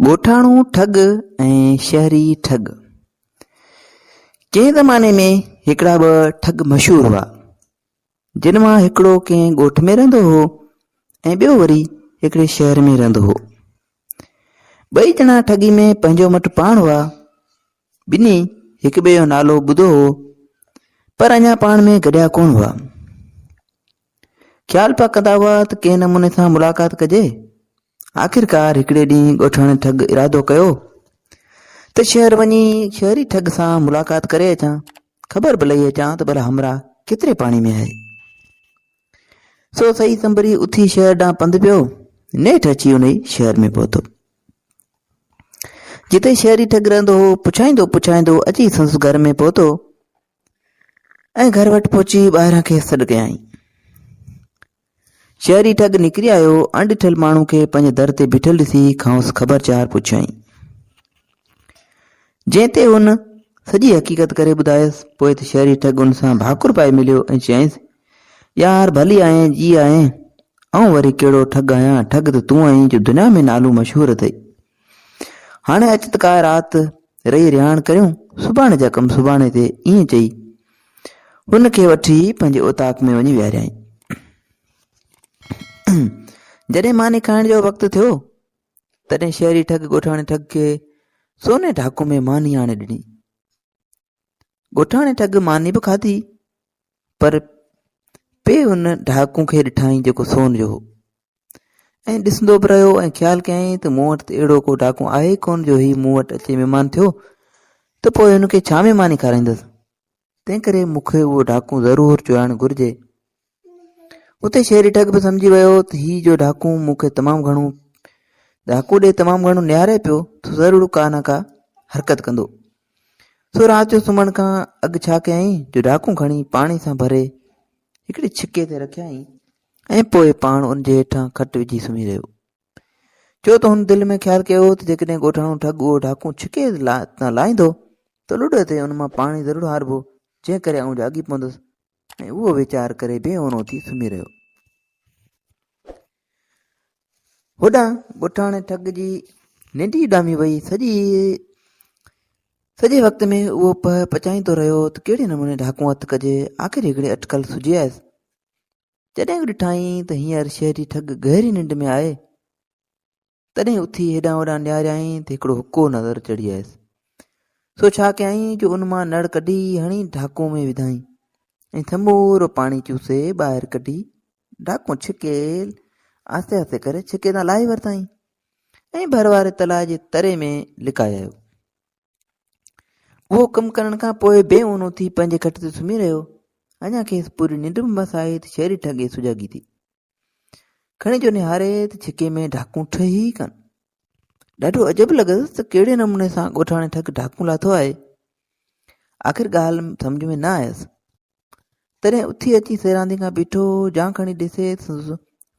ॻोठाणो ठग ऐं शहरी ठग। कंहिं ज़माने में हिकिड़ा ॿ ठग मशहूरु हुआ, जिन मां हिकिड़ो कंहिं ॻोठ में रहंदो हो ऐं ॿियो वरी हिकिड़े शहर में रहंदो हो। ॿई ॼणा ठगी में पंहिंजो मट पाण हुआ। ॿिन्ही हिक ॿिए जो नालो ॿुधो हो, पर अञा पाण में गॾिया कोन हुआ। ख़्याल पिया कंदा हुआ त कंहिं नमूने सां मुलाक़ात कजे। आख़िरकार हिकिड़े ॾींहुं ॻोठाणे ठग इरादो कयो त शहर वञी शहरी ठग सां मुलाक़ात करे अचां, ख़बर बि लही अचां त भला हमरा केतिरे पाणी में आहे। सो सही संभरी उथी शहर ॾांहुं पंधु पियो। नेठि अची उन शहर में पहुतो। जिते शहरी ठग रहंदो हो, पुछाईंदो पुछाईंदो अची संदसि घर में पहुतो ऐं घर वटि पहुची ॿाहिरां खे सॾु कयई। शहरी ठग निकिरी आयो। अणॾिठल माण्हू खे पंहिंजे दर ते बीठल ॾिसी खांसि ख़बरचार पुछियई, जंहिं ते हुन सॼी हक़ीक़त करे ॿुधायसि। पोइ त शहरी ठग हुन सां भाकुर पाए मिलियो ऐं चयईंसि, यार भली आहीं, जी आहीं, ऐं वरी कहिड़ो ठग आहियां। ठग त तूं आहीं जो दुनिया में नालो मशहूरु अथई। हाणे अच त का राति रही रिहाण करियूं, सुभाणे जा कम सुभाणे ते। ईअं चई हुन खे वठी पंहिंजे उताक में वञी विहारियई। जॾहिं मानी खाइण जो वक़्तु थियो, तॾहिं शहरी ठग ॻोठाणे ठग खे सोने ढाकू में मानी आणे ॾिनी। ॻोठाणे ठग मानी बि खाधी, पर पे हुन ढाकू खे ॾिठाई जेको सोन जो हो, ऐं ॾिसंदो बि रहियो ऐं ख़्यालु कयईं त मूं वटि त अहिड़ो को ढाकू आहे कोन जो ही मूं वटि अचे महिमान थियो त पोइ हुनखे छा में मानी खाराईंदसि। तंहिं करे मूंखे उहो ढाकू ज़रूरु चुराइणु घुरिजे। उते शहरी ठग बि सम्झी वियो त ही जो ढाकू मूंखे ढाकू ॾे तमामु घणो निहारे पियो त ज़रूरु का न का हरकत कंदो। सो राति जो सुम्हण खां अॻु छा कयईं जो ढाकू खणी पाणी सां भरे हिकिड़े छिके ते रखियईं ऐं पोइ पाण उन जे हेठां खट विझी सुम्ही रहियो। छो त हुन दिलि में ख़्यालु कयो त जेकॾहिं ॻोठाणो ठग उहो ढाकू छिके तां लाहींदो त लुॾ ते हुन मां पाणी ज़रूरु हारबो, जंहिं करे आउं जाॻी पवंदुसि। ऐं उहो वीचार करे बेहोनो थी सुम्ही रहियो। होॾां ॻोठाणे ठग जी निंड ई ॾामी वई। सॼे वक़्त में उहो पचाईंदो रहियो त कहिड़े नमूने ढाकू हथु कजे। आख़िर हिकिड़े अटकल सुझी आयसि। जॾहिं ॾिठाई त हींअर शहरी ठग गहरी निंड में आहे, तॾहिं उथी हेॾां होॾां निहारियई त हिकिड़ो हुको नज़र चढ़ी आयसि। सो छा कयई जो उन मां नड़ कढी हणी ढाकू में विधाई ऐं थमूरो पाणी चूसे ॿाहिरि कढी ढाकू छिके आस्ते आस्ते करे छिके तां लाहे वरिताई ऐं भर वारे तलाउ जे तरे में लिकाए आयो। उहो कमु करण खां पोइ बेहोनो थी पंहिंजे खट ते सुम्ही रहियो। अञा खेसि पूरी निंड में बस आई त शहरी ठग सुजागी थी। खणी जो निहारे त छिके में ढाकू ठही कान। ॾाढो अजब लॻसि त कहिड़े नमूने सां ॻोठाणे ठग ढाकू लाथो आहे। आख़िर ॻाल्हि सम्झ में न आयसि। तॾहिं उथी अची सेरांदी खां बीठो जां खणी ॾिसे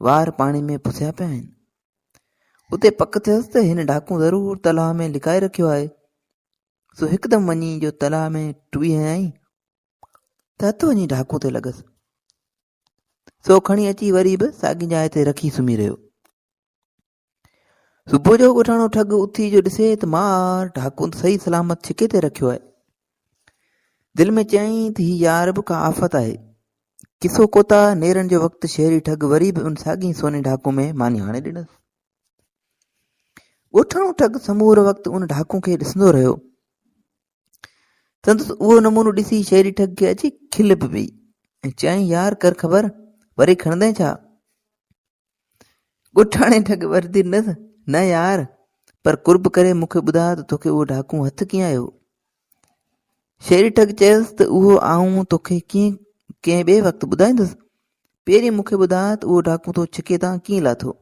वार पाणी में पुसिया पिया आहिनि। उते पक थियसि त हिन ढाकू ज़रूरु तलाउ में लिकाए रखियो आहे। सो हिकदमि वञी जो तलाउ में टुॿी हयई त हथु वञी ढाकू ते लॻसि। सो खणी अची वरी बि साॻी जाइ ते रखी सुम्ही रहियो। सुबुह जो ॻोठाणो ठग उथी जो ॾिसे त मार ढाकू सही सलामत छिके ते रखियो आहे। दिलि में चयईं त ही यार बि का आफ़त आहे। किसो कोता नेरनि जो वक़्तु शहरी ठग वरी बि उन साॻी सोने ढाकू में मानी हाणे ॾिनसि। ॻोठाणो ठग समूरो वक़्तु उन ढाकू खे ॾिसंदो रहियो। संदसि उहो नमूनो ॾिसी शहरी ठग खे अची खिल बि पई ऐं चयईं, यार कर ख़बर, वरी खणंदे छा? ॻोठाणे ठग वरदी न यार, पर कुर्ब करे मूंखे ॿुधा त तोखे उहो ढाकू हथु कीअं आयो। शहरी ठग चयसि त उहो आऊं तोखे कीअं कंहिं ॿिए वक़्तु ॿुधाईंदुसि। पहिरीं मूंखे ॿुधा त उहो ढाकू तो छिके तां कीअं लाथो।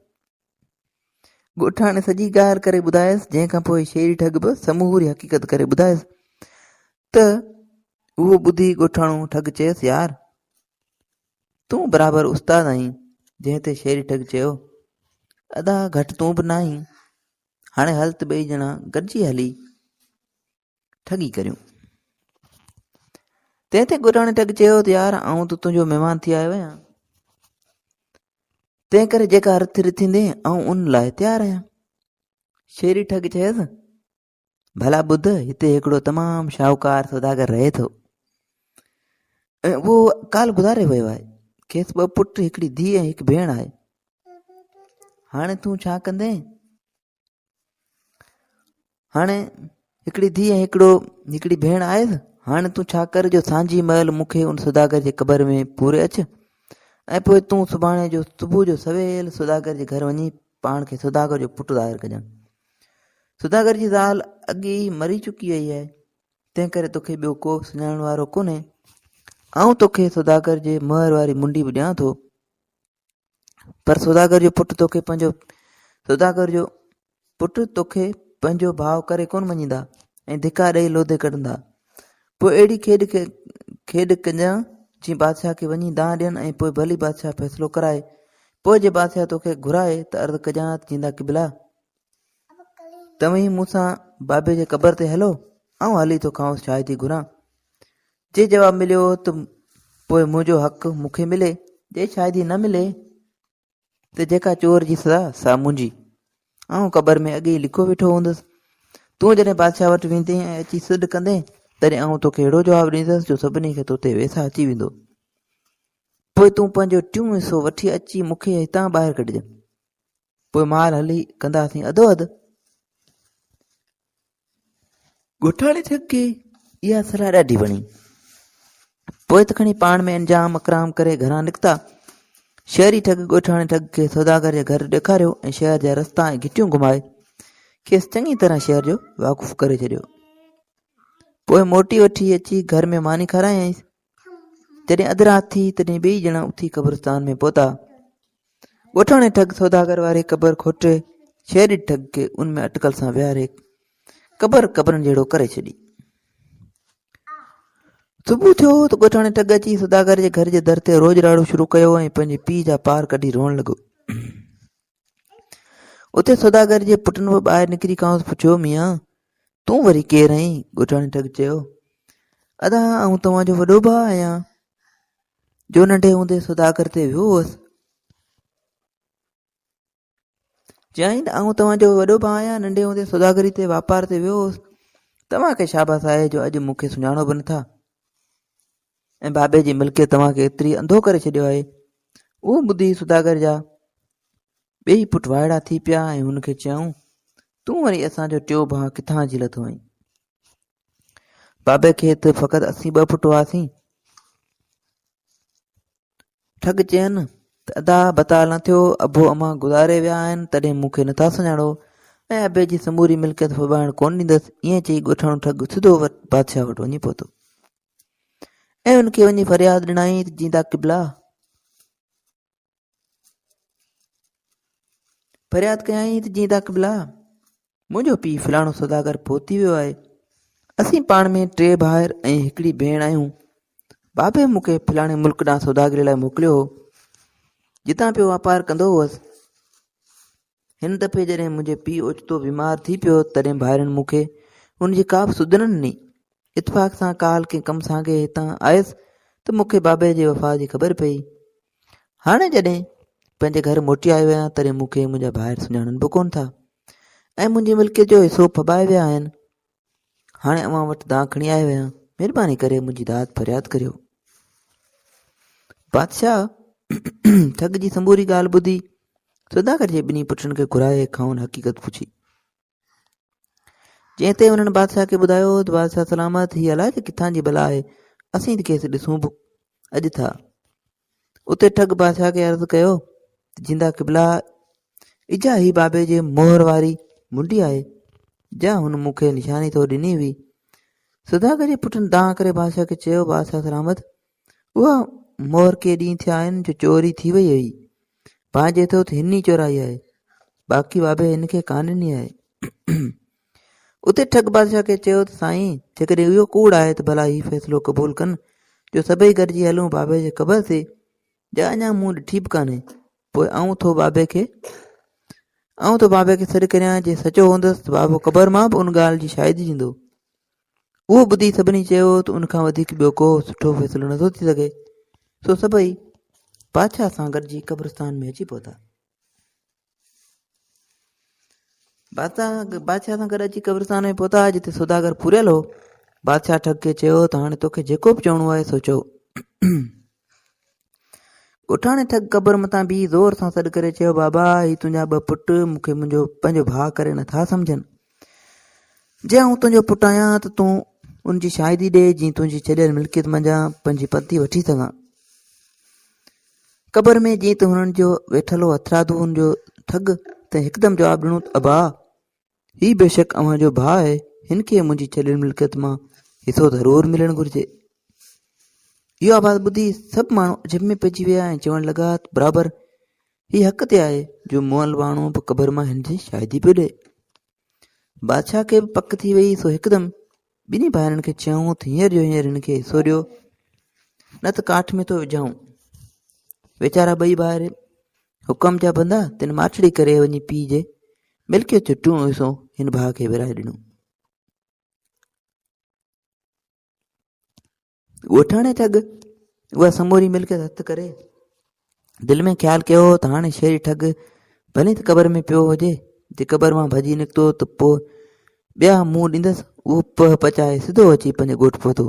ॻोठाणे सॼी ॻाल्हि करे ॿुधायसि, जंहिंखां पोइ शहरी ठग बि समूरी हक़ीक़त करे ॿुधायसि त उहो ॿुधी ॻोठाणो ठग चयसि, यार तूं बराबरि उस्ताद आहीं। जंहिं ते शहरी ठग चयो, अदा घटि तूं बि न आहीं। हाणे हल त ॿई ॼणा गॾिजी हली ठगी करियूं। तंहिं ते ॻोठाणे ठग चयो त यार आऊं त तुंहिंजो महिमान थी आयो आहियां, तंहिं करे जेका हथ थींदे आऊं उन लाइ तयारु आहियां। शेरी ठग चयसि, भला ॿुध, हिते हिकिड़ो तमामु शाहूकार सौदागर रहे थो। ऐं उहो काल गुज़ारे वियो आहे। खेसि 2 पुट, हिकिड़ी धीउ ऐं हिकु भेण आहे। हाणे तूं छा कंदे? हाणे हिकिड़ी धीउ ऐं हिकिड़ी भेण आयसि। हाणे तूं छा कर, जो सांझी महिल मूंखे उन सौदागर जे क़बर में पूरे अच, ऐं पोइ तूं सुभाणे जो सुबुह जो सवेल सौदागर जे घर वञी पाण खे सौदागर जो पुटु ज़ाहिर कजांइ। सौदागर जी ज़ाल अॻे ई मरी चुकी वई आहे, तंहिं करे तोखे ॿियो को सुञाणण वारो कोन्हे। आउं तोखे सौदागर जे महर वारी मुंडी बि ॾियां थो, पर सौदागर जो पुटु तोखे पंहिंजो भाउ करे कोन मञींदा ऐं धिका ॾेई लोधे कढंदा। पोइ अहिड़ी खेॾ कजां जीअं बादशाह खे वञी दां ॾियनि, ऐं पोइ भली बादशाह फ़ैसिलो कराए। पोइ जे बादशाह तोखे घुराए त अर्ज़ु कजां त जींदा क़िबला, तव्हीं मूंसां बाबे जे क़बर ते हलो, ऐं हली तो खांसि शायदि घुरां। जे जवाब मिलियो त पोइ मुंहिंजो हक़ मूंखे मिले, जे शायदि न मिले त जेका चोर जी सज़ा सा मुंहिंजी। ऐं क़बर में अॻे ई लिखो वेठो हूंदुसि। तूं जॾहिं बादशाह वटि वेंदे ऐं अची सॾु कंदे, तॾहिं आउं तोखे अहिड़ो जवाबु ॾींदुसि जो सभिनी खे तो ते वेसा अची वेंदो। पोइ तूं पंहिंजो टियों हिसो वठी अची मूंखे हितां ॿाहिरि कढिजांइ। पोइ माल हली कंदासीं अधो अधु। ॻोठाणे ठग खे इहा सलाह ॾाढी वणी। पोइ त खणी पाण में अंजाम अकराम करे घरां निकिता। शहरी ठग ॻोठाणे ठग खे सौदागर जे घर ॾेखारियो ऐं शहर जा रस्ता ऐं घिटियूं घुमाए खेसि चङी तरह शहर जो वाक़ुफ़ु करे छॾियो। पोइ मोटी वठी अची घर में मानी खारायईंसि। जॾहिं अधु राति थी, तॾहिं ॿई ॼणा उथी क़ब्रिस्तान में पहुता। ॻोठाणे ठग सौदागर वारी क़बर खोटे शहरी ठग खे उन में अटकल सां विहारे क़बरनि जहिड़ो करे छॾी। सुबुह थियो त ॻोठाणे ठग अची सौदागर जे घर जे दर ते रोज़ राड़ो शुरू कयो ऐं पंहिंजे पीउ जा पार कढी रोअण लॻो। उते सौदागर जे पुटनि बि ॿाहिरि निकिरी खांसि पुछियो, मियां तूं वरी केरु आहीं? ॻोठाणे ठग चयो, अदा आउं तव्हांजो वॾो भाउ आहियां, जो नंढे हूंदे सौदागर ते वियो हुअसि। चयाईं त आउं तव्हांजो वॾो भाउ आहियां, नंढे हूंदे सौदागरी ते वापार ते वियो हुअसि। तव्हांखे शाबास आहे जो अॼु मूंखे सुञाणो बि नथा, ऐं बाबे जी मिल्कियत तव्हांखे एतिरी अंधो करे छॾियो आहे। उहो ॿुधी सौदागर जा ॿई पुट वाइड़ा थी पिया ऐं हुनखे चयऊं, तूं वरी असांजो टियों भाउ किथां जी लथो आहीं? बाबे खे त फ़क़ति 82 पुट हुआसीं। ठग चयनि त अदा बताल न थियो, अबो अमां गुज़ारे विया आहिनि, तॾहिं मूंखे नथा सुञाणो ऐं अबे जी समूरी मिल्कियत फबाइण कोन ॾींदसि। ईअं चई ॻोठाणो ठग सिधो बादशाह वटि वञी पहुतो ऐं हुनखे वञी फरियाद ॾिनाई त जींदा क़िबला, फरियाद कयई त जींदा क़िबला, मुंहिंजो पीउ फलाणो सौदागर पहुती वियो आहे। असीं पाण में 3 भाउर ऐं हिकिड़ी भेण आहियूं। बाबे मूंखे फलाणे मुल्क ॾांहुं सौदागरी लाइ मोकिलियो हो, जितां पियो वापार कंदो हुअसि। हिन दफ़े जॾहिं मुंहिंजे पीउ ओचितो बीमार थी पियो, तॾहिं भाउरनि मूंखे हुनजी का बि सुध न ॾिनी। इतफ़ाक़ सां काल कंहिं कम सां हितां आयुसि त मूंखे बाबे जे वफ़ा जी ख़बर पई। हाणे जॾहिं पंहिंजे घर मोटी आयो आहियां, तॾहिं मूंखे मुंहिंजा भाउर सुञाणनि बि कोन था ऐं मुंहिंजी मिल्कियत जो हिसो फबाए विया आहिनि। हाणे अव्हां वटि दां खणी आयो आहियां, महिरबानी करे मुंहिंजी दाद फरियाद करियो। बादशाह ठग जी संबूरी ॻाल्हि ॿुधी सौदागर जे ॿिन्ही पुटनि खे घुराए खां हक़ीक़त पुछी। जंहिं ते हुननि बादशाह खे ॿुधायो त बादशाह सलामत, हीअ अलाए किथां जी बला आहे, असीं त खेसि ॾिसूं बि अॼु था। उते ठग बादशाह खे अर्ज़ु कयो, जिंदा क़िबला, इजा ही बाबे जे मोहर वारी मुंडी आहे, जा हुन मूंखे निशानी तो ॾिनी हुई। सौदागर जे पुटनि दां करे बादशाह खे चयो, बादशाह सलामत, उहा मोहर के ॾींहं थिया आहिनि जो चोरी थी वई हुई। भाउ चए थो त हिन ई चोराई आहे, बाक़ी बाबे हिनखे कान ॾिनी आहे। उते ठग बादशाह खे चयो त साईं, जेकॾहिं इहो कूड़ आहे त भला ही फ़ैसिलो क़बूल कनि जो सभई गॾिजी हलूं बाबे जे क़बर ते, जा अञा मूं ॾिठी बि कान्हे। पोइ आऊं तो बाबे खे सॾु करियां, जे सचो हूंदसि त बाबो क़बर मां बि उन ॻाल्हि जी शाहिदी ॾींदो। उहो ॿुधी सभिनी चयो त उनखां वधीक ॿियो को सुठो फ़ैसिलो नथो थी सघे। सो सभई बादशाह सां गॾिजी क़ब्रिस्तान में अची पहुता। बादशाह सां गॾु अची कब्रिस्तान में पहुता जिते सौदागर पूरियल हो। बादशाह ठग खे चयो त हाणे तोखे जेको बि चवणो आहे सो चओ। ॻोठाणे ठग क़बर मथां बीह ज़ोर सां सॾु करे चयो, बाबा ही तुंहिंजा ॿ पुट मूंखे मुंहिंजो पंहिंजो भाउ करे नथा सम्झनि। जे आऊं तुंहिंजो पुटु आहियां त तूं उनजी शाहिदी ॾे जीअं तुंहिंजी छॾियल मिल्कियत मंझां पंहिंजी पति वठी सघां। क़बर में जीअं त हुननि जो वेठल हो हथरादू हुनजो ठग त हिकदमि जवाबु ॾिनो, अबा ही बेशक अव्हां जो भाउ आहे, हिन खे मुंहिंजी छॾियल मिल्कियत मां हिसो ज़रूरु मिलणु घुरिजे। इहो आवाज़ ॿुधी सभु माण्हू अजब में पइजी विया ऐं चवण लॻा त बराबरि ही हक़ ते आहे जो मुअल माण्हू बि क़बर मां हिन जी शाहिदी पियो ॾे। बादशाह खे बि पक थी वई, सो हिकदमि ॿिन्ही भाइरनि खे चयूं त हींअर जो हींअर हिन खे हिसो ॾियो, न त काठ में थो विझाऊं। वीचारा ॿई भाइर हुकम जा बंदा तिन माठड़ी करे वञी पीउ जे मिल्कियत जो टियों हिसो हिन भाउ खे विराए ॾिनो। ॻोठाणे ठग उहा समूरी मिल्कियत हथ करे दिलि में ख़्यालु कयो त हाणे शेरी ठग भले त क़बर में पियो हुजे, जे क़बर मां भॼी निकितो त पोइ ॿिया मुंहुं ॾींदसि, उहो पह पचाए सिधो अची पंहिंजे ॻोठु पहुतो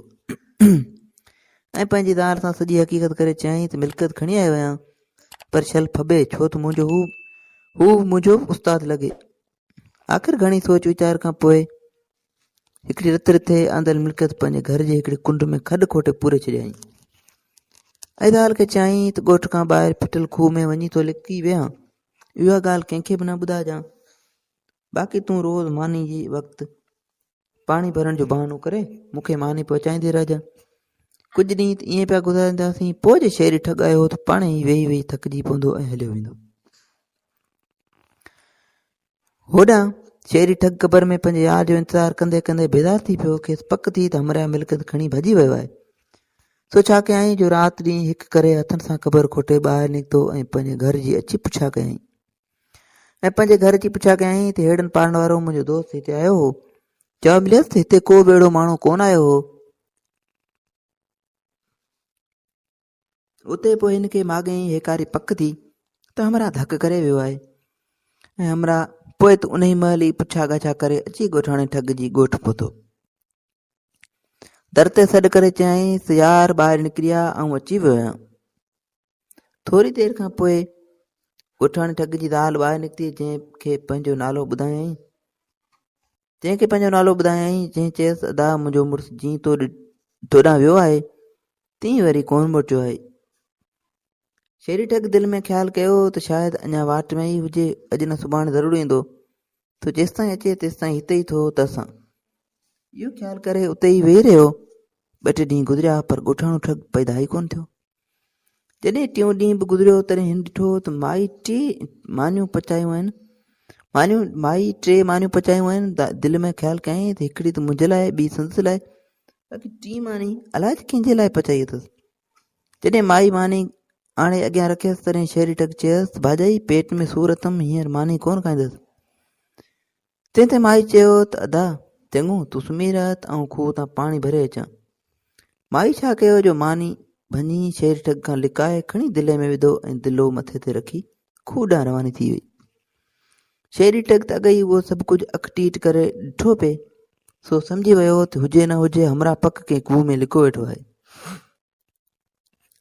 ऐं पंहिंजी ज़ाल सां सॼी हक़ीक़त करे चयईं त मिल्कियत खणी आयो आहियां, पर छल फबे छो त हू मुंहिंजो उस्तादु लॻे। आख़िर घणी सोच वीचार खां पोइ हिकिड़ी रत रिथे आंदल मिल्कियत पंहिंजे घर जे हिकिड़े कुंड में खॾु खोटे पूरे छॾियईं ऐं ज़ाल खे चयईं त ॻोठ खां ॿाहिरि फिटल खूह में वञी थो लिकी वियां, इहा ॻाल्हि कंहिंखे बि न ॿुधाइजांइ। बाक़ी तूं रोज़ मानी जी वक़्तु पाणी भरण जो बहानो करे मूंखे मानी पहुचाईंदे रहिजांइ। कुझु ॾींहं त ईअं पिया गुज़ारींदासीं, पोइ जे शेरी ठग आयो त पाण ई वेही वेही थकिजी पवंदो ऐं हलियो वेंदो। होॾां शेरी ठग क़बर में पंहिंजे यार जो इंतज़ारु कंदे कंदे बेज़ार थी पियो, खेसि पक थी त हमरा मिल्कियत खणी भॼी वियो आहे। सो छा कयईं जो राति ॾींहुं हिकु करे हथनि सां क़बर खोटे ॿाहिरि निकितो ऐं पंहिंजे घर जी अची पुछा कयईं त हेड़नि पारण वारो मुंहिंजो दोस्त हिते आयो हो, जवाबु मिलियसि त हिते को बि अहिड़ो माण्हू कोन आयो हो। उते पोइ हिन खे माॻई हेकारी पक थी त हमरा धक करे वियो आहे ऐं हमरा पोइ त उन ई महिल ई पुछा ॻाछा करे अची ॻोठाणे ठग जी ॻोठु पहुतो। दर ते सॾु करे चयईंसि, यार ॿाहिरि निकिरी आ, ऐं अची वियो आहियां। थोरी देरि खां पोइ ॻोठाणे ठग जी ज़ाल ॿाहिरि निकिती, जंहिंखे पंहिंजो नालो ॿुधायईं, जंहिं चयसि, अदा मुंहिंजो मुड़ुसु जीअं तोॾां वियो आहे तीअं वरी कोन मोटियो आहे। शेरी ठग दिलि में ख़्यालु कयो त शायदि अञा वाट में ई हुजे, अॼु न सुभाणे ज़रूरु ईंदो, तो जेसि ताईं अचे तेसि ताईं हिते ई थो त असां। इहो ख़्यालु करे उते ई वेही रहियो। 2-3 ॾींहं गुज़रिया पर ॻोठाणो ठग पैदा ई कोन थियो। जॾहिं टियों ॾींहुं बि गुज़रियो तॾहिं हिन ॾिठो त माई 3 मानियूं पचायूं आहिनि। दिलि में ख़्यालु कयईं त हिकिड़ी त मुंहिंजे लाइ, ॿी संदसि लाइ, बाक़ी 3 मानी अलाए कंहिंजे लाइ पचाई अथसि। जॾहिं माई मानी आणे अॻियां रखियसि तॾहिं शेरी ठग चयसि, भाॼाई पेट में सूर अथमि, हींअर मानी कोन खाईंदसि। तंहिं ते माई चयो त अदा चङो तूं सुम्ही रह त आउं खूह तां पाणी भरे अचां। माई छा कयो जो मानी भञी शेरी ठग खां लिकाए खणी दिले में विधो ऐं दिलो मथे ते रखी खूह ॾांहुं रवानी थी वई। शेरी ठग त अॻई उहो सभु कुझु अखटीट करे ॾिठो पिए, सो सम्झी वियो त हुजे न हुजे हमरा पक कंहिं खूह में लिको वेठो आहे।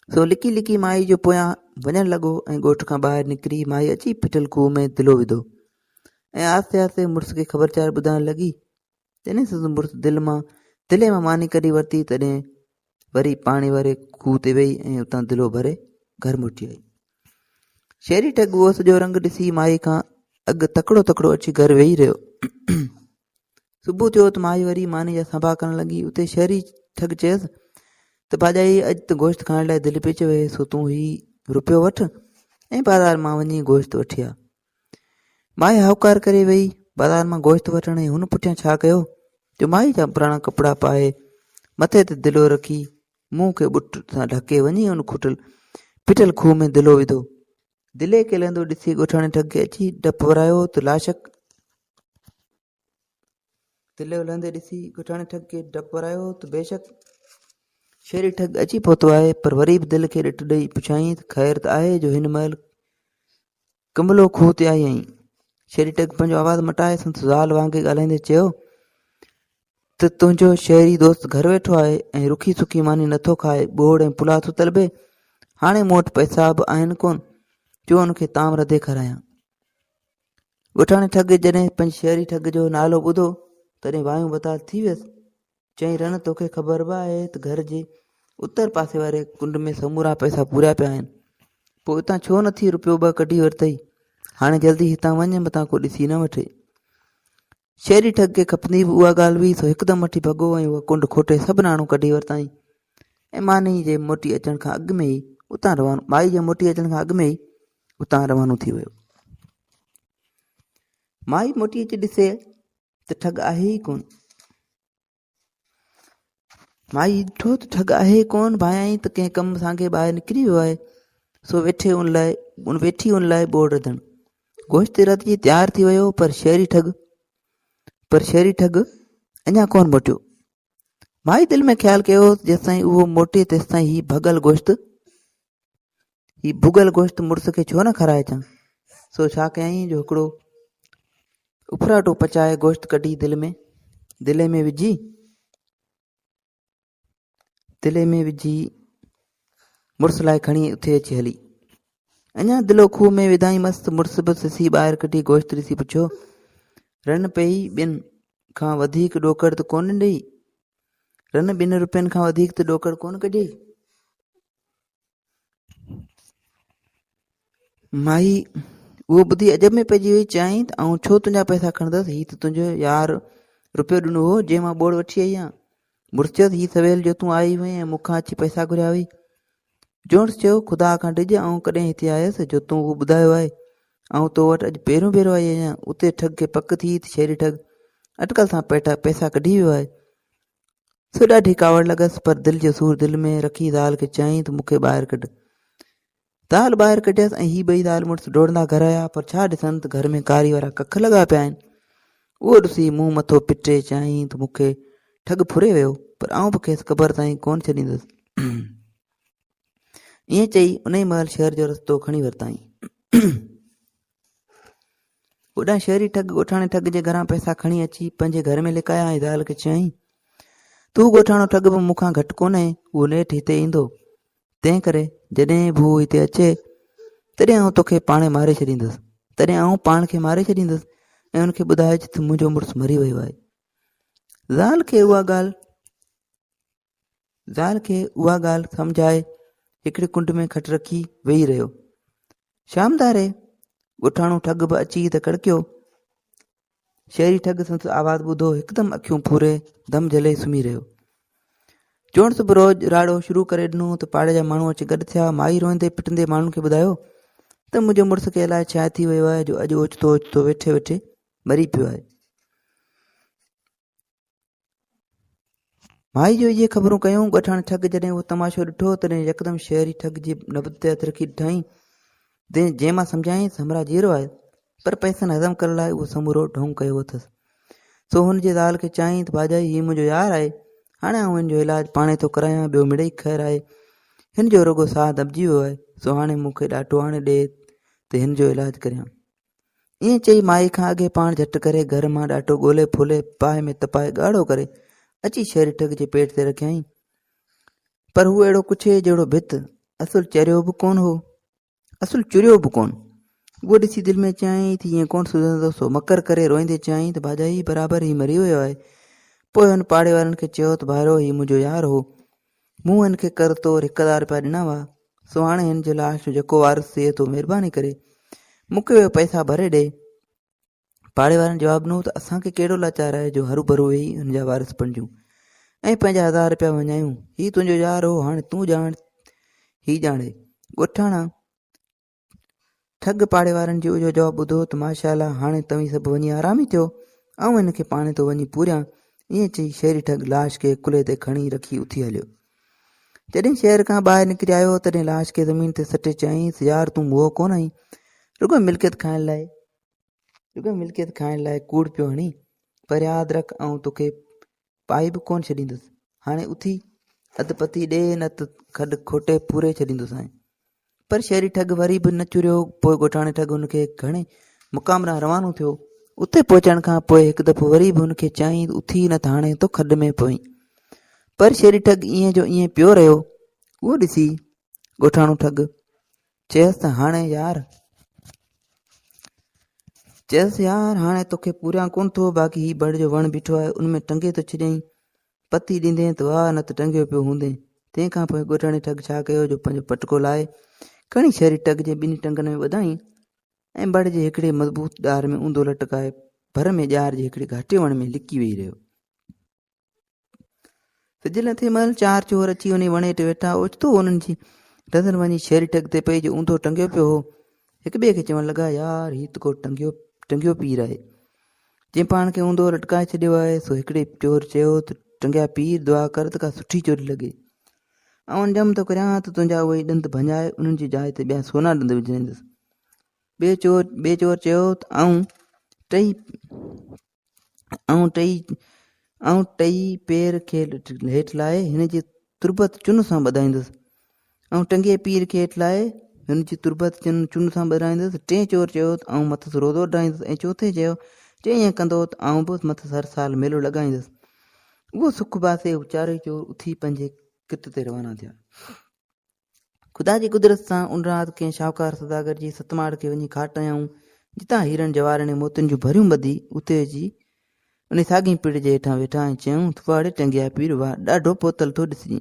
सो लिकी लिकी माई जो पोयां वञणु लॻो ऐं ॻोठ खां ॿाहिरि निकिरी माई अची फिटल खूह में दिलो विधो ऐं आस्ते आस्ते मुड़ुस खे ख़बरचार ॿुधाइण लॻी। तॾहिं संदसि मुड़ुसु दिले मां मानी कढी वरिती, तॾहिं वरी पाणी वारे खूह ते वेही ऐं उतां दिलो भरे घर मोटी आई। शेरी ठग उहो सॼो रंग ॾिसी माई खां अॻु तकिड़ो तकिड़ो अची घर वेही रहियो। सुबुह थियो त माई वरी मानी जा संभा करण लॻी। उते शेरी ठग चयसि त भाॼाई अॼु त गोश्त खाइण लाइ दिलि पई चवे, सो तूं ही रुपयो वठि ऐं बाज़ार मां वञी गोश्त वठी आ। माई हाउकार करे वई बाज़ार मां गोश्त वठण, ऐं हुन पुठियां छा कयो जो माई जा पुराणा कपिड़ा पाए मथे ते दिलो रखी मुंहं खे ॿुट सां ढके वञी हुन फिटल खूह में दिलो विधो। दिले खे लहंदो ॾिसी ॻोठाणे ठग खे अची डपु वरायो त लाशक दिले लहंदे ॾिसी ॻोठाणे ठग खे डपु वरायो त बेशक शेरी ठग अची पहुतो आहे, पर वरी बि दिलि खे ॾिठ ॾेई पुछाईं त ख़ैर त आहे जो हिन महिल कमलो खूह ते आई आहीं। शहरी ठग पंहिंजो आवाज़ मटाए संदसि ज़ाल वांगुरु ॻाल्हाईंदे चयो त तुंहिंजो शहरी दोस्त घर वेठो आहे ऐं रुखी सुखी मानी नथो खाए, ॿोड़ ऐं पुलाव थो तलबे। हाणे मूं वटि पैसा बि आहिनि कोन जो हुनखे ताम रधे खारायां। ॻोठाणे ठग जॾहिं पंहिंजे शहरी ठग जो नालो ॿुधो तॾहिं वायूं बताल थी वियसि। चई रण तोखे ख़बर बि आहे त घर जे उत्तर पासे वारे कुंड में समूरा पैसा पूरिया पिया आहिनि, पोइ हितां छो नथी रुपयो ॿ कढी वरितई। हाणे जल्दी हितां वञ, मतां को ॾिसी न वठे। शहरी ठग खे खपंदी बि उहा ॻाल्हि हुई, सो हिकदमि वठी भॻो ऐं उहा कुंड खोटे सभु नाणो कढी वरिताई ऐं माई जे मोटी अचण खां अॻु में ई उतां रवानो थी वियो। माई मोटी अची ॾिसे त ठग आहे ई कोन। माई ॾिठो त ठग आहे ई कोन, भायाई त कंहिं कम सांगे ॿाहिरि निकिरी वियो आहे, सो वेठी उन लाइ ॿोड़ रधण। गोश्त रधिजी तयारु थी वियो, पर शहरी ठग अञा कोन मोटियो। माई दिलि में ख़्यालु कयो जेसिताईं उहो मोटे तेसिताईं ही भुगल गोश्त मुड़ुस खे छो न खाराए अचां। सो छा कयईं जो हिकिड़ो उफराटो पचाए गोश्त कढी दिले में विझी मुड़ुस लाइ खणी उथे अची हली। अञा दिलो खूह में विधाई मस्त। मुड़ुस बि सिसी ॿाहिरि कढी गोश्त ॾिसी पुछियो, रन पई ॿिनि खां वधीक ॾोकड़ त कोन ॾेई? रन 2 रुपयनि खां वधीक त ॾोकड़ कोन कढी? माई उहो ॿुधी अजब में पइजी वई। चयईं त आउं छो तुंहिंजा पैसा खणंदसि, हीउ त तुंहिंजो यार रुपयो ॾिनो हो जंहिं मां ॿोड़ वठी आई आहियां। मुड़ुस चयोसि, हीउ सवेल जो तूं आई हुई ऐं मूंखां अची पैसा घुरिया हुई। जोन्स चयो, ख़ुदा खां डिॼ, आउं कॾहिं हिते आयसि जो तूं उहो ॿुधायो आहे। आउं तो वटि अॼु पहिरियों भेरो आई आहियां। उते ठग खे पक थी त शहरी ठग अटकल सां पैसा कढी वियो आहे। सो ॾाढी कावड़ लॻसि, पर दिलि जो सूर दिलि में रखी ज़ाल खे चयईं त मूंखे ॿाहिरि कढ। ज़ाल ॿाहिरि कढियसि ऐं ही ॿई ज़ाल मुड़ुस डोड़ंदा घर आया, पर छा ॾिसनि त घर में कारी वारा कख लॻा पिया आहिनि। उहो ॾिसी मुंहुं मथो पिटे चयईं त मूंखे ठग फुरे वियो, पर आउं बि खेसि क़बर ताईं कोन छॾींदुसि। ईअं चई उन ई महिल शहर जो रस्तो खणी वरिताई। होॾां शहरी ठग ॻोठाणे ठग जे घरां पैसा खणी अची पंहिंजे घर में लिकाया ऐं ज़ाल खे चयईं, तूं ॻोठाणो ठग बि मूंखां घटि कोन्हे, उहो नेठि हिते ईंदो। तंहिं करे जॾहिं बि हू हिते अचे तॾहिं आउं तोखे पाण खे मारे छॾींदुसि ऐं हुनखे ॿुधाइजि त मुंहिंजो मुड़ुसु मरी वियो आहे। ज़ाल खे उहा ॻाल्हि सम्झाए हिकिड़े कुंड में खट रखी वेही रहियो। शामदारे ॻोठाणो ठग बि अची त कड़कियो। शहरी ठग संदसि आवाज़ ॿुधो हिकदमि अखियूं फूरे दम जले सुम्ही रहियो। जोन्स बि रोज़ राड़ो शुरू करे ॾिनो त पाड़े जा माण्हू अची गॾु थिया। माई रोईंदे पिटंदे माण्हुनि खे ॿुधायो त मुंहिंजो मुड़ुस खे अलाए छा थी वियो आहे जो अॼु ओचितो वेठे मरी पियो आहे। माई जो इहे ख़बरूं कयूं। ॻोठाणे ठग जॾहिं उहो तमाशो ॾिठो तॾहिं यकदमि शहरी ठग जी नबज़ ते हथ रखी ॾिठाई, जंहिं मां सम्झाईं हमरा जीरो आहे, पर पैसनि हज़म करण लाइ उहो समूरो ढोंग कयो अथसि। सो हुनजे ज़ाल खे चयईं त भाॼाई हीउ मुंहिंजो यार आहे, हाणे आउं हिन जो इलाजु पाणे थो करायां, ॿियो मिड़ई ख़ैरु आहे। हिन जो रुगो साह दॿिजी वियो आहे, सो हाणे मूंखे ॾाटो आणे ॾे त हिन जो इलाजु करियां। ईअं चई माई खां अॻे पाण झटि करे घर मां ॾाटो ॻोल्हे फुले पाए में तपाए ॻाढ़ो करे अची शहरी ठग जे पेट ते रखियईं। पर हू अहिड़ो कुछे जहिड़ो भित, असुल चुरियो बि कोन। उहो ॾिसी दिलि में चयईं त ईअं कोन सुधरंदो। सो मकर करे रोईंदे चयईं त भाॼाई बराबरि ही मरी वियो आहे। पोइ हुन पाड़े वारनि खे चयो त भाइरो हीउ मुंहिंजो यार हो, मूं हिन खे कर तौरु 1000 रुपया ॾिना हुआ, सो हाणे हिन जे लाश जो जेको वारिस थिए थो महिरबानी करे मूंखे उहे पैसा भरे ॾे। पाड़े वारनि जवाबु ॾिनो त असांखे कहिड़ो लाचार आहे जो हरू भरू वेही हुन जा वारिस बणिजूं ऐं पंहिंजा 1000 रुपया वञायूं। हीउ तुंहिंजो यार हो, हाणे तूं ॼाणे। ॻोठाणा ठग पाड़े वारनि जो इहो जवाबु ॿुधो त माशाअल्लाह, हाणे तव्हीं सभु वञी आराम ई थियो, ऐं हिन खे पाणे थो वञी पूरियां। ईअं चई शहरी ठग लाश खे कुल्हे ते खणी रखी उथी हलियो। जॾहिं शहर खां ॿाहिरि निकिरी आयो तॾहिं लाश खे ज़मीन ते सटे चयईंसि, यार तूं मुओ कोन आई, रुगो मिल्कियत खाइण लाइ कूड़ पियो हणी, पर यादि रख आउं तोखे पाई बि कोन छॾींदुसि। हाणे उथी अधु पती ॾे न त खॾु खोटे पूरे छॾींदुसि। पर शहरी ठग वरी बि न चुरियो। पोइ ॻोठाणे ठग हुनखे मुक़ाम ॾांहुं रवानो थियो। उते पहुचण खां पोइ हिकु दफ़ो वरी बि हुनखे चई उथी न त हाणे तो खॾ में पई। पर शेरी ठग ईअं जो ईअं पियो रहियो। उहो ॾिसी ॻोठाणो ठग चयसि त यार हाणे तोखे पूरा कोन थो, बाक़ी ही बड़ जो वण बीठो आहे उनमें टंगे तो छॾियईं, पती ॾींदे त वाह न त टंगियो पियो हूंदे। तंहिंखां पोइ ॻोठाणे ठग छा कयो जो पंहिंजो पटको लाहे खणी शेरी ठग जे ॿिन्ही टंगनि में ॿधाई ऐं बड़ जे हिकिड़े मज़बूत ॾार में ऊंधो लटकाए भर में ॼार जे हिकिड़े घाटे वण में लिकी वेही रहियो। सिजल थे महिल 4 चोर अची उन वणे ते वेठा। ओचितो उन्हनि जी नज़र वञी शेरी ठग ते पई जो ऊंधो टंगियो पियो हो। हिक ॿिए खे चवण लॻा, यार ही त को टंगियो पीर आहे, जंहिं पाण खे ऊंधो लटकाए छॾियो आहे। सो हिकिड़े चोर चयो त टंगिया पीर दुआ कर त का सुठी चोरी लॻे, ऐं अंजाम थो करियां त तुंहिंजा उहे ॾंद भञाए उन्हनि जी जाइ ते ॿिया सोना ॾंद विझाईंदुसि। ॿिए चोर चयो त आऊं टई पेर खे हेठि लाहे हिन जी तुरबत चुन सां ॿधाईंदुसि, ऐं टंगे पीर खे हेठि लाहे हिन जी तुरबत चुन सां ॿधाईंदुसि। 3 चोर चयो त आऊं मथसि रोज़ो ॾाईंदुसि, ऐं चौथे चयो जे ईअं कंदो त आऊं बि मथसि हर साल मेलो लॻाईंदुसि। उहो सुख बासे चारई चोर उथी पंहिंजे कित ते रवाना थिया। ख़ुदा जी कुदरत सां उन राति कंहिं शाहूकार सौदागर जी सतमाड़ खे वञी खाट आयाऊं, जितां हीरनि जवारनि ऐं मोतियुनि जूं भरियूं ॿधी उते अची उन साॻी पिड़ जे हेठां वेठा ऐं चयूं त वाड़े टंगिया पीर वाह ॾाढो पोतल थो ॾिसजी।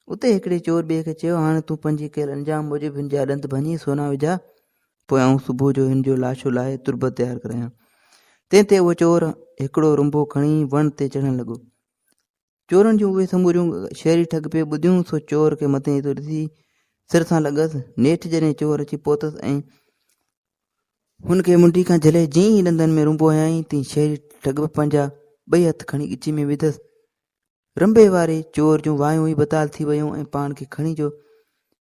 उते हिकिड़े चोर ॿिए खे चयो, हाणे तूं पंहिंजी कयल अंजाम मूजिबि हिन जा ॾंद भञी सोना विझा, पोइ आऊं सुबुह जो हिन जो लाशो लाहे तुरबत तयारु करायां। तंहिं ते उहो चोर हिकिड़ो रुंबो खणी वण ते चढ़णु लॻो। चोरनि जूं उहे समूरियूं शेरी ठग पे ॿुधियूं। सो चोर खे मथे थो ॾिसी सिर सां लॻसि। नेठि जॾहिं चोर अची पहुतसि ऐं हुनखे मुंडी खां झले जीअं ई ॾंदनि में रुंबो हयाईं, तीअं शेरी ठग पंहिंजा 2 हथ खणी ॻिची में विधसि। रंबे वारे चोर जूं वायूं ई बताल थी वियूं ऐं पाण खे खणी जो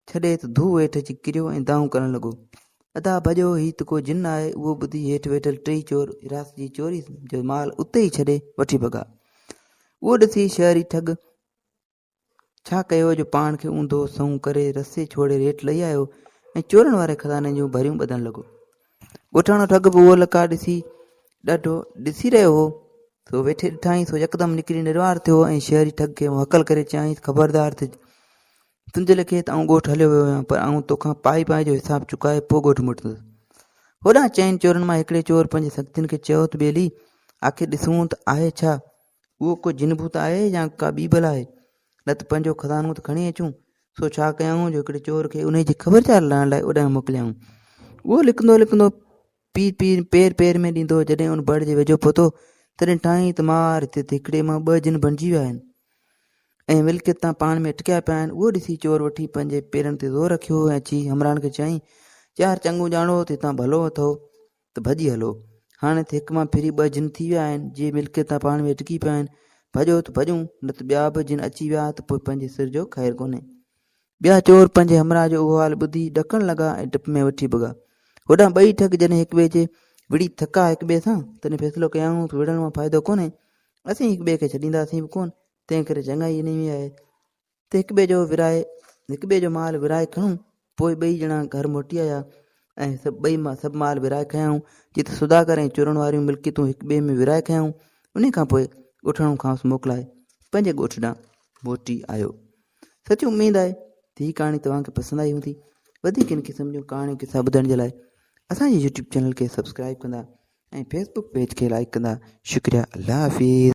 छॾे त धू हेठि अची किरियो ऐं दाऊं करणु लॻो। अदा भॼो, ही त को जिन आहे। उहो ॿुधी हेठि वेठल 3 चोर हिरासत जी चोरी जो माल उते ई छॾे वठी भॻा। उहो ॾिसी शहरी ठग छा कयो जो पाण खे ऊंधो सऊं करे रस्से छोड़े हेठि लही आयो ऐं चोरनि वारे खज़ाने जूं भरियूं ॿधणु लॻो। ॻोठाणो ठग बि उहो लका ॾाढो ॾिसी रहियो हो। सो वेठे ॾिठाई सो यकदमि निकिरी निर्वार थियो ऐं शहरी ठग खे हकल करे चयाईं, ख़बरदार थि, तुंहिंजे लेखे त आऊं ॻोठु हलियो वियो आहियां, पर आऊं तोखां पाई जो हिसाबु चुकाए पोइ ॻोठु मोटंदुसि। होॾां 4 चोरनि मां हिकिड़े चोर पंहिंजे सख्तियुनि खे चयो त ॿेली, आख़िर ॾिसूं त आहे छा, उहो को जिन भूत आहे या का ॿी बला आहे, न त पंहिंजो खज़ानो त खणी अचूं। सो छा कयूं जो हिकिड़े चोर खे उन जी ख़बर चार लहण लाइ ओॾां मोकिलियाऊं। उहो लिकंदो पेर में ॾींदो। जॾहिं उन बड़ जे वेझो पहुतो तॾहिं ठाई त मार हिते हिकिड़े मां 2 जिन बणिजी विया आहिनि ऐं मिल्कियत तां पाण में अटकिया पिया आहिनि। उहो ॾिसी चोर वठी पंहिंजे पेरनि ते ज़ोर रखियो ऐं अची हमरान खे चयईं, 4 चङो ॼाणो त हितां भलो अथव त भॼी हलो। हाणे त हिक मां फिरी 2 जिन थी विया आहिनि, जे मिल्कियत तां पाण में अटकी पिया आहिनि। भॼो त भॼूं, न त ॿिया बि जिन अची विया त पोइ पंहिंजे सिर जो ख़ैरु कोन्हे। ॿिया चोर पंहिंजे हमरा जो उहो हाल ॿुधी ॾकणु लॻा ऐं डप में वठी भॻा। होॾां 2 ठग जॾहिं हिक ॿिए जे विड़ी थका हिक ॿिए सां, तॾहिं फ़ैसिलो कयऊं त विढ़ण मां फ़ाइदो कोन्हे, असीं हिक ॿिए खे छॾींदासीं बि कोन, तंहिं करे चङाई इन में आहे त हिक ॿिए जो माल विराए खणूं। पोइ 2 ॼणा घर मोटी आया ऐं सभु माल विराए खयाऊं। जिते सौदागर ऐं चोरनि वारियूं मिल्कियतूं हिक ॿिए में विराए खयाऊं। उन खां पोइ ॻोठाणो खांसि मोकिलाए पंहिंजे ॻोठ ॾांहुं मोटी आयो। सची उमेदु आहे त हीअ कहाणी तव्हांखे पसंदि आई हूंदी। वधीक इन क़िस्म जूं कहाणियूं किसा ॿुधण जे लाइ असांजे YouTube चैनल खे सब्सक्राइब कंदा ऐं Facebook पेज खे लाइक कंदा। शुक्रिया। अल्लाह हाफ़िज़।